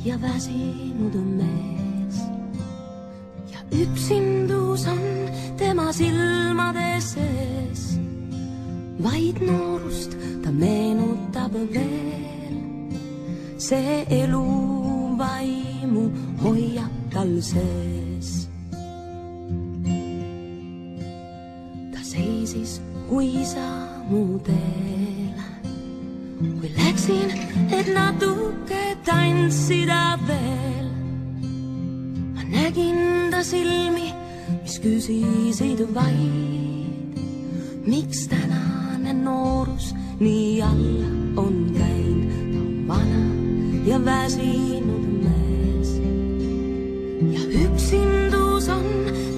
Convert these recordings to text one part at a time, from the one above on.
ja väsinud on mees. Ja üksinduus on tema silmade sees. Vaid noorust ta meenutab veel. See elu vaimu hoiab tal sees. Ta seisis kui sammu teel. Kui läksin, et natuke tantsida veel. Ma nägin ta silmi, mis küsisid vaid, miks tänane noorus nii alla on käinud. Ta on vana ja väsinud mees. Ja üksindus on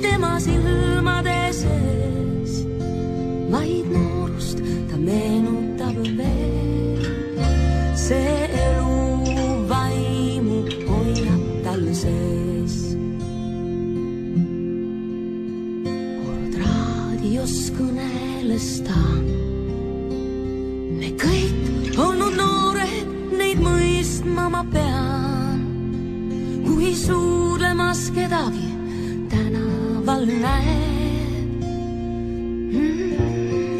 tema silmade sees. Vaid noorust ta meenutab veel. See elu vaimu hoiab tal sees. Kord raadios kõneles ta. Me kõik olnud noored, neid mõistma ma pean. Kui suudlemas kedagi tänaval näeb.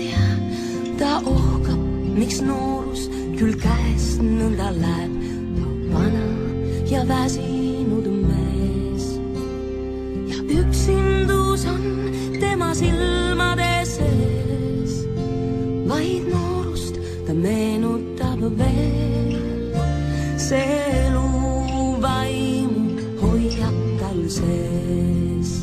Ja ta ohkab, miks noorus küll käest nõnda läheb. Ta on vana ja väsinud mees. Ja üksindus on tema silmade sees. Vaid noorust ta meenutab veel. See elu vaimu hoiab tal sees.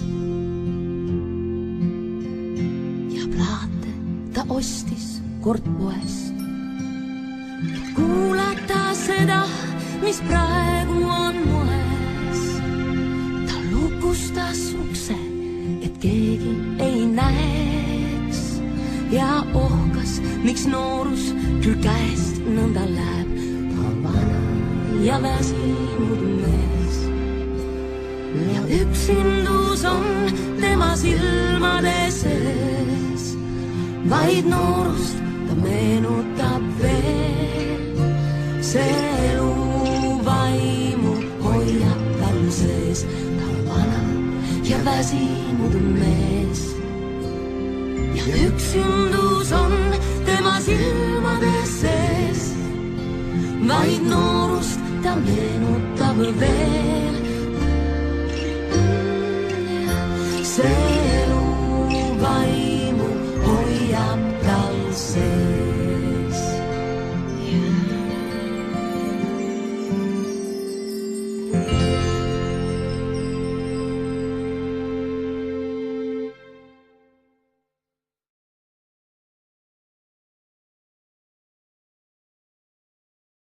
Ja plaate ta ostis kord poest. Kuulata seda, mis praegu on moes. Ta lukustas ukse, et keegi ei näeks. Ja ohkas, miks noorus küll käest nõnda läheb. Ta on vana ja väsinud mees. Ja üksindus on tema silmade sees. Vaid noorust ta meenutab veel. See elu vaimu hoiab tal sees. Ta on vana ja väsinud mees. Ja üksindus on tema silmade sees. Vaid noorust ta meenutab veel. See